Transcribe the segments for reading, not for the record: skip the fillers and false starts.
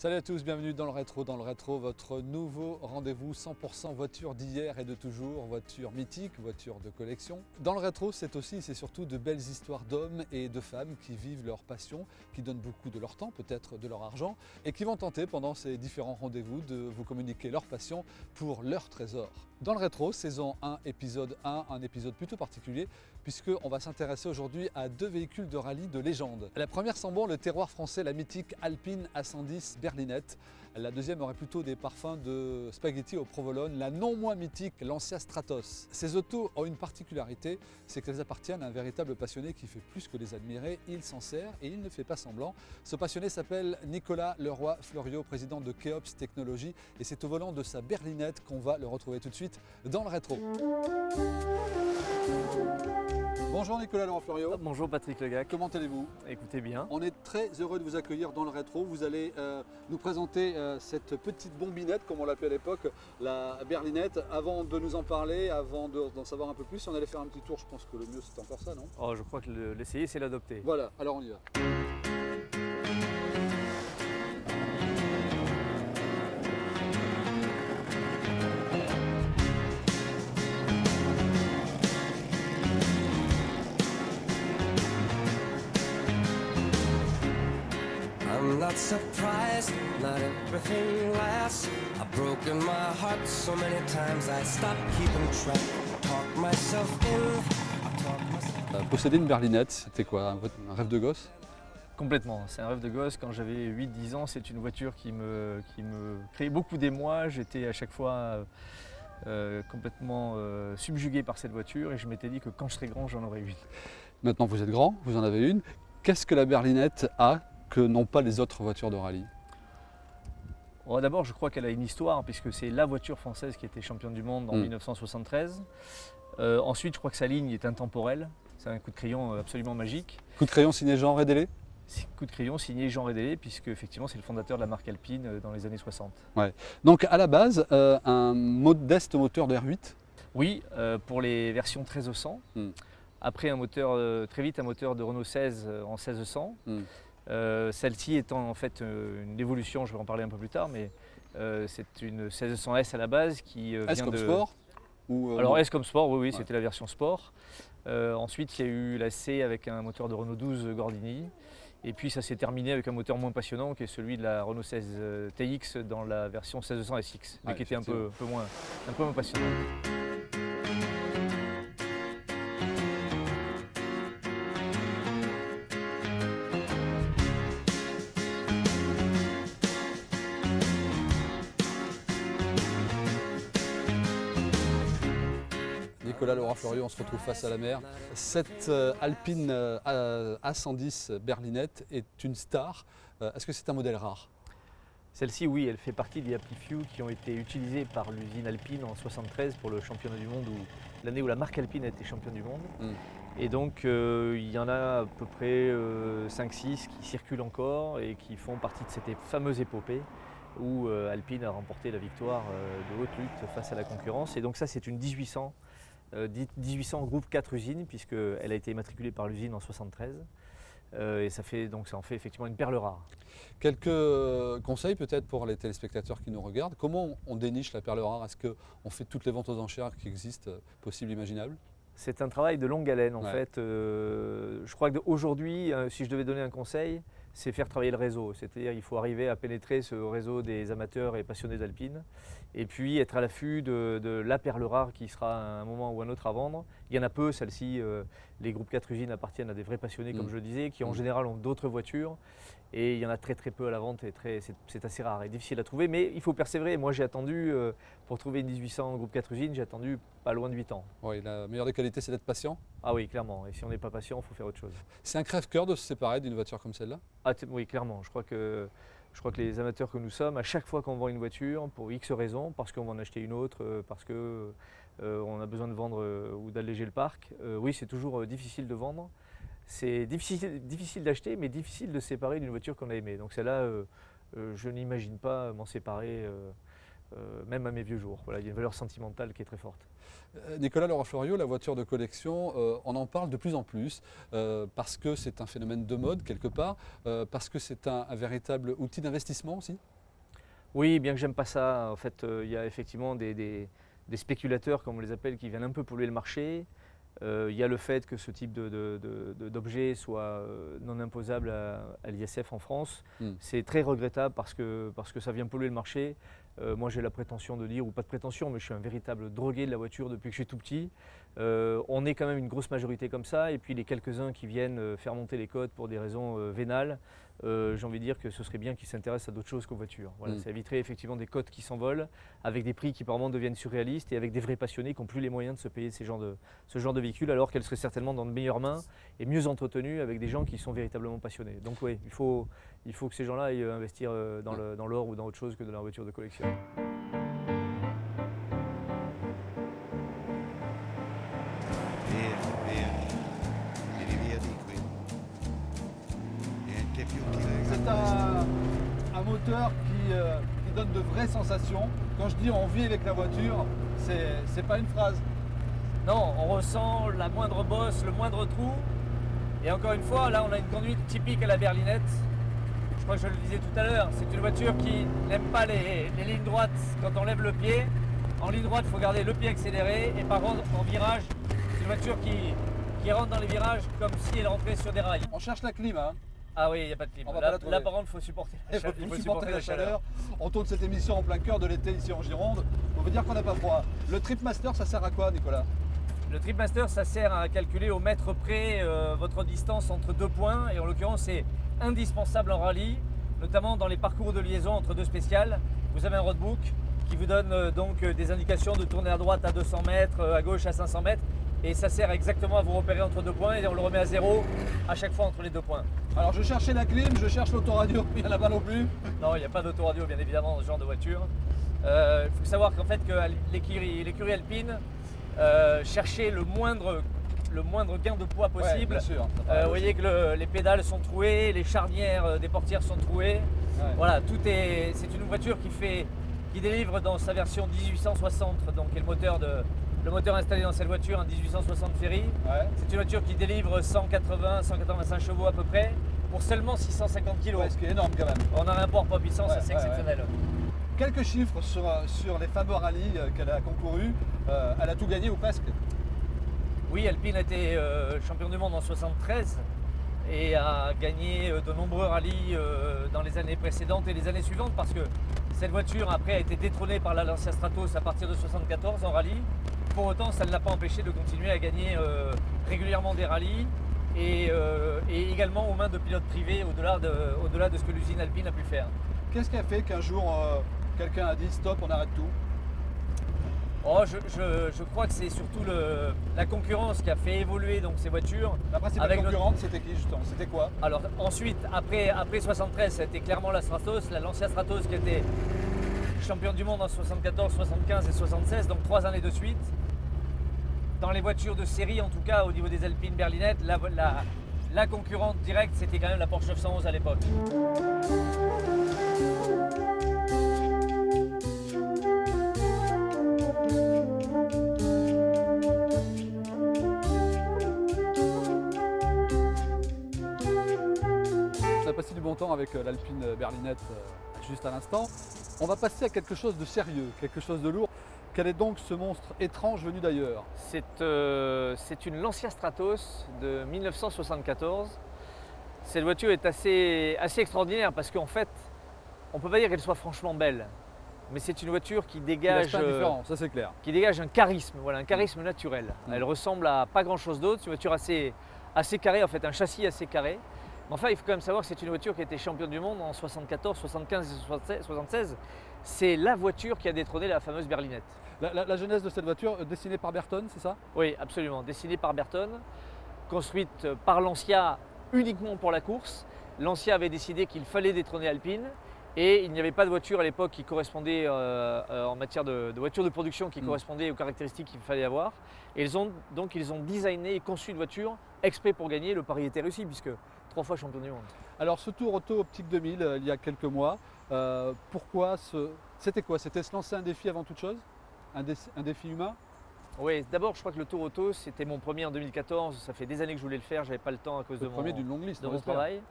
Salut à tous, bienvenue dans le rétro. Dans le rétro, votre nouveau rendez-vous 100% voiture d'hier et de toujours, voiture mythique, voiture de collection. Dans le rétro, c'est aussi et c'est surtout de belles histoires d'hommes et de femmes qui vivent leur passion, qui donnent beaucoup de leur temps, peut-être de leur argent, et qui vont tenter pendant ces différents rendez-vous de vous communiquer leur passion pour leur trésor. Dans le rétro, saison 1, épisode 1, un épisode plutôt particulier, puisqu'on va s'intéresser aujourd'hui à deux véhicules de rallye de légende. La première sent bon le terroir français, la mythique Alpine A110 berlinette. La deuxième aurait plutôt des parfums de spaghetti au provolone, la non moins mythique Lancia Stratos. Ces autos ont une particularité, c'est qu'elles appartiennent à un véritable passionné qui fait plus que les admirer, il s'en sert et il ne fait pas semblant. Ce passionné s'appelle Nicolas Leroy-Fleuriot, président de Keops Technologies, et c'est au volant de sa berlinette qu'on va le retrouver tout de suite dans le rétro. Bonjour Nicolas Leroy-Fleuriot. Bonjour Patrick Legac. Comment allez-vous? Écoutez bien. On est très heureux de vous accueillir dans le rétro. Vous allez nous présenter cette petite bombinette, comme on l'appelait à l'époque, la berlinette. Avant de nous en parler, avant d'en savoir un peu plus, on allait faire un petit tour. Je pense que le mieux c'est encore ça, non? Oh, je crois que l'essayer c'est l'adopter. Voilà, alors on y va. I'm not surprised, not everything lasts. I've broken my heart so many times I stopped keeping track. Talk myself in, I talk myself. Posséder une berlinette, c'était quoi? Un rêve de gosse? Complètement, c'est un rêve de gosse. Quand j'avais 8-10 ans, c'est une voiture qui me créait beaucoup d'émoi. J'étais à chaque fois complètement subjugué par cette voiture et je m'étais dit que quand je serais grand, j'en aurais une. Maintenant vous êtes grand, vous en avez une. Qu'est-ce que la berlinette a que n'ont pas les autres voitures de rallye? Bon, d'abord, je crois qu'elle a une histoire puisque c'est la voiture française qui était championne du monde en 1973. Ensuite, je crois que sa ligne est intemporelle. C'est un coup de crayon absolument magique. Coup de crayon signé Jean Rédélé? Coup de crayon signé Jean Rédélé, puisque effectivement c'est le fondateur de la marque Alpine dans les années 60. Ouais. Donc à la base, un modeste moteur de R8. Oui, pour les versions 1300. Après un moteur, très vite un moteur de Renault 16 en 1600. Celle-ci étant en fait une évolution, je vais en parler un peu plus tard, mais c'est une 1600S à la base qui S vient comme de... sport ou, Alors S comme sport, oui, Ouais. c'était la version sport. Ensuite il y a eu la C avec un moteur de Renault 12 Gordini. Et puis ça s'est terminé avec un moteur moins passionnant qui est celui de la Renault 16 TX dans la version 1600 SX, mais Ouais, qui était un peu moins passionnant. Nicolas Leroy-Fleuriot, on se retrouve face à la mer. Cette Alpine A110 berlinette est une star. Est-ce que c'est un modèle rare? Celle-ci, oui, elle fait partie des Happy Few qui ont été utilisés par l'usine Alpine en 73 pour le championnat du monde, l'année où la marque Alpine a été championne du monde. Et donc il y en a à peu près 5-6 qui circulent encore et qui font partie de cette fameuse épopée où Alpine a remporté la victoire de haute lutte face à la concurrence. Et donc ça, c'est une 1800 groupe 4 usines, puisqu'elle a été immatriculée par l'usine en 73. Et ça en fait effectivement une perle rare. Quelques conseils peut-être pour les téléspectateurs qui nous regardent. Comment on déniche la perle rare? Est-ce qu'on fait toutes les ventes aux enchères qui existent, possibles, imaginables? C'est un travail de longue haleine en Ouais. fait. Je crois qu'aujourd'hui, si je devais donner un conseil, c'est faire travailler le réseau. C'est-à-dire qu'il faut arriver à pénétrer ce réseau des amateurs et passionnés d'Alpine et puis être à l'affût de la perle rare qui sera à un moment ou un autre à vendre. Il y en a peu, celle-ci, les groupes 4 usines appartiennent à des vrais passionnés comme je le disais, qui en général ont d'autres voitures et il y en a très très peu à la vente et c'est assez rare et difficile à trouver, mais il faut persévérer. Moi j'ai attendu, pour trouver une 1800 groupe 4 usines, j'ai attendu pas loin de 8 ans. Oui, la meilleure des qualités, c'est d'être patient. Ah oui, clairement, et si on n'est pas patient, il faut faire autre chose. C'est un crève-cœur de se séparer d'une voiture comme celle-là? Oui, clairement. Je crois que les amateurs que nous sommes, à chaque fois qu'on vend une voiture, pour X raisons, parce qu'on va en acheter une autre, parce qu'on a besoin de vendre ou d'alléger le parc, oui, c'est toujours difficile de vendre. C'est difficile d'acheter, mais difficile de se séparer d'une voiture qu'on a aimée. Donc celle-là, je n'imagine pas m'en séparer même à mes vieux jours. Voilà, il y a une valeur sentimentale qui est très forte. Nicolas Leroy-Floriot, la voiture de collection, on en parle de plus en plus parce que c'est un phénomène de mode quelque part, parce que c'est un véritable outil d'investissement aussi. Oui, bien que j'aime pas ça, en fait, il y a effectivement des spéculateurs, comme on les appelle, qui viennent un peu polluer le marché. Il y a le fait que ce type d'objet soit non imposable à l'ISF en France. C'est très regrettable parce que ça vient polluer le marché. Moi j'ai la prétention de dire, ou pas de prétention, mais je suis un véritable drogué de la voiture depuis que je suis tout petit. On est quand même une grosse majorité comme ça, et puis les quelques-uns qui viennent faire monter les cotes pour des raisons vénales, j'ai envie de dire que ce serait bien qu'ils s'intéressent à d'autres choses qu'aux voitures. Voilà, ça éviterait effectivement des cotes qui s'envolent, avec des prix qui par moments deviennent surréalistes, et avec des vrais passionnés qui n'ont plus les moyens de se payer ce genre de véhicules, alors qu'elles seraient certainement dans de meilleures mains et mieux entretenues avec des gens qui sont véritablement passionnés. Donc oui, il faut que ces gens-là aillent investir dans l'or ou dans autre chose que dans la voiture de collection. C'est un moteur qui donne de vraies sensations. Quand je dis on vit avec la voiture, c'est pas une phrase. Non, on ressent la moindre bosse, le moindre trou. Et encore une fois, là on a une conduite typique à la berlinette. Je crois que je le disais tout à l'heure, c'est une voiture qui n'aime pas les lignes droites quand on lève le pied. En ligne droite, il faut garder le pied accéléré, et par contre en virage, c'est une voiture qui rentre dans les virages comme si elle rentrait sur des rails. On cherche la clim, hein. Ah oui, il n'y a pas de clim. Là par contre, il faut supporter la chaleur. On tourne cette émission en plein cœur de l'été ici en Gironde. On veut dire qu'on n'a pas froid. Le Tripmaster, ça sert à quoi, Nicolas? Le Tripmaster, ça sert à calculer au mètre près votre distance entre deux points, et en l'occurrence, c'est indispensable en rallye, notamment dans les parcours de liaison entre deux spéciales. Vous avez un roadbook qui vous donne donc des indications de tourner à droite à 200 mètres, à gauche à 500 mètres, et ça sert exactement à vous repérer entre deux points, et on le remet à zéro à chaque fois entre les deux poins. Alors je cherchais la clim, je cherche l'autoradio, il n'y en a pas non plus. Non, il n'y a pas d'autoradio bien évidemment dans ce genre de voiture. Il faut savoir qu'en fait que l'écurie alpine cherchait le moindre gain de poids possible. Ouais, bien sûr, vous voyez que les pédales sont trouées, les charnières des portières sont trouées. Ouais. Voilà, c'est une voiture qui délivre dans sa version 1860, donc qui est le moteur installé dans cette voiture, un 1860 Ferry. Ouais. C'est une voiture qui délivre 180-185 chevaux à peu près pour seulement 650 kg. Ouais, ce qui est énorme quand même. On a un rapport poids-puissance assez exceptionnel. Quelques chiffres sur les fameux rallyes qu'elle a concouru. Elle a tout gagné ou presque? Oui, Alpine a été champion du monde en 73 et a gagné de nombreux rallyes dans les années précédentes et les années suivantes, parce que cette voiture après a été détrônée par la Lancia Stratos à partir de 74 en rallye. Pour autant, ça ne l'a pas empêché de continuer à gagner régulièrement des rallyes et également aux mains de pilotes privés au-delà de ce que l'usine Alpine a pu faire. Qu'est-ce qui a fait qu'un jour quelqu'un a dit stop, on arrête tout? Oh, je crois que c'est surtout la concurrence qui a fait évoluer donc ces voitures. La principale concurrente, c'était qui justement? C'était quoi? Alors ensuite, après 73, c'était clairement la Stratos, la Lancia Stratos qui était championne du monde en 74, 75 et 76, donc 3 années de suite. Dans les voitures de série, en tout cas au niveau des Alpines berlinettes, la concurrente directe, c'était quand même la Porsche 911 à l'époque. On a passé du bon temps avec l'Alpine berlinette juste à l'instant. On va passer à quelque chose de sérieux, quelque chose de lourd. Quel est donc ce monstre étrange venu d'ailleurs? C'est une Lancia Stratos de 1974. Cette voiture est assez extraordinaire parce qu'en fait, on ne peut pas dire qu'elle soit franchement belle. Mais c'est une voiture qui dégage, ça c'est clair. Qui dégage un charisme, voilà, un charisme naturel. Elle ressemble à pas grand chose d'autre. C'est une voiture assez carrée, en fait, un châssis assez carré. Mais enfin, il faut quand même savoir que c'est une voiture qui a été championne du monde en 74, 75 et 76. C'est la voiture qui a détrôné la fameuse berlinette. La genèse de cette voiture, dessinée par Bertone, c'est ça? Oui, absolument. Dessinée par Bertone, construite par Lancia uniquement pour la course. Lancia avait décidé qu'il fallait détrôner Alpine. Et il n'y avait pas de voiture à l'époque qui correspondait en matière de voiture de production qui correspondait aux caractéristiques qu'il fallait avoir. Et ils ont designé et conçu une voiture exprès pour gagner. Le pari était réussi puisque 3 fois champion du monde. Alors ce Tour Auto Optique 2000 il y a quelques mois, pourquoi C'était quoi? C'était se lancer un défi avant toute chose? Un défi humain? Oui, d'abord je crois que le Tour Auto c'était mon premier en 202014, ça fait des années que je voulais le faire, j'avais pas le temps à cause de premier d'une longue liste, mon j'espère. travail.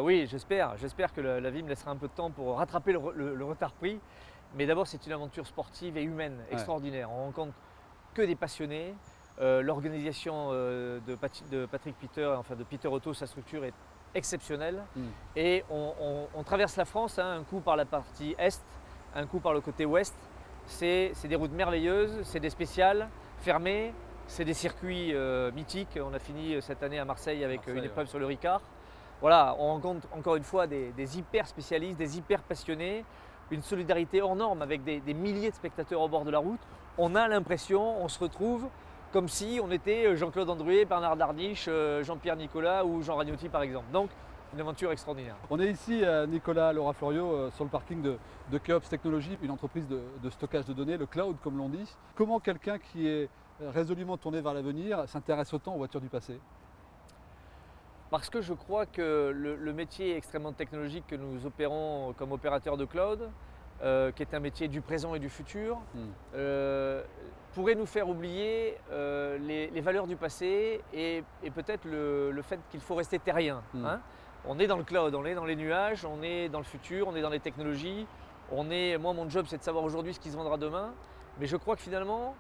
Oui, j'espère que la vie me laissera un peu de temps pour rattraper le retard pris. Mais d'abord c'est une aventure sportive et humaine extraordinaire. On rencontre que des passionnés. L'organisation de Patrick Pitter, enfin de Pitter Auto, sa structure est exceptionnelle. Et on traverse la France, hein, un coup par la partie est, un coup par le côté ouest. C'est des routes merveilleuses, c'est des spéciales, fermées, c'est des circuits mythiques. On a fini cette année à Marseille avec une épreuve sur le Ricard. Voilà, on rencontre encore une fois des hyper spécialistes, des hyper passionnés, une solidarité hors norme avec des milliers de spectateurs au bord de la route. On a l'impression, on se retrouve comme si on était Jean-Claude Andruet, Bernard Darniche, Jean-Pierre Nicolas ou Jean Ragnotti par exemple. Donc, une aventure extraordinaire. On est ici, Nicolas Laura Florio, sur le parking de Keops Technologies, une entreprise de stockage de données, le cloud comme l'on dit. Comment quelqu'un qui est résolument tourné vers l'avenir s'intéresse autant aux voitures du passé? Parce que je crois que le métier extrêmement technologique que nous opérons comme opérateur de cloud, qui est un métier du présent et du futur, pourrait nous faire oublier les valeurs du passé et peut-être le fait qu'il faut rester terrien. Hein. On est dans le cloud, on est dans les nuages, on est dans le futur, on est dans les technologies. Moi, mon job, c'est de savoir aujourd'hui ce qui se vendra demain. Mais je crois que finalement,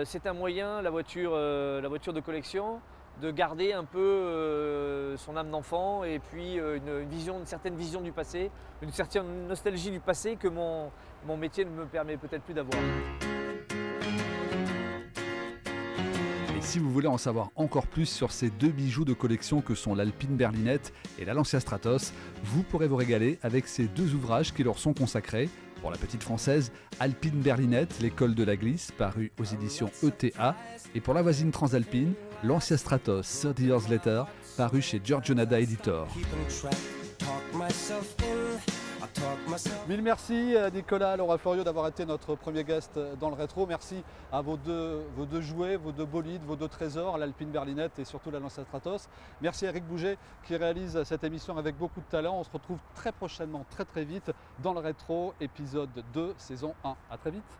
c'est un moyen, la voiture de collection, de garder un peu son âme d'enfant et puis une certaine vision du passé, une certaine nostalgie du passé que mon métier ne me permet peut-être plus d'avoir. Et si vous voulez en savoir encore plus sur ces deux bijoux de collection que sont l'Alpine Berlinette et la Lancia Stratos, vous pourrez vous régaler avec ces deux ouvrages qui leur sont consacrés. Pour la petite française, Alpine Berlinette, l'école de la glisse, paru aux éditions ETA. Et pour la voisine transalpine, Lancia Stratos, 30 Years Later, paru chez Giorgio Nada Editor. Mille merci Nicolas Laura Florio d'avoir été notre premier guest dans le rétro. Merci à vos deux jouets, vos deux bolides, vos deux trésors, l'Alpine Berlinette et surtout la Lancia Stratos. Merci à Eric Bouget qui réalise cette émission avec beaucoup de talent. On se retrouve très prochainement, très vite dans le rétro, épisode 2, saison 1. À très vite.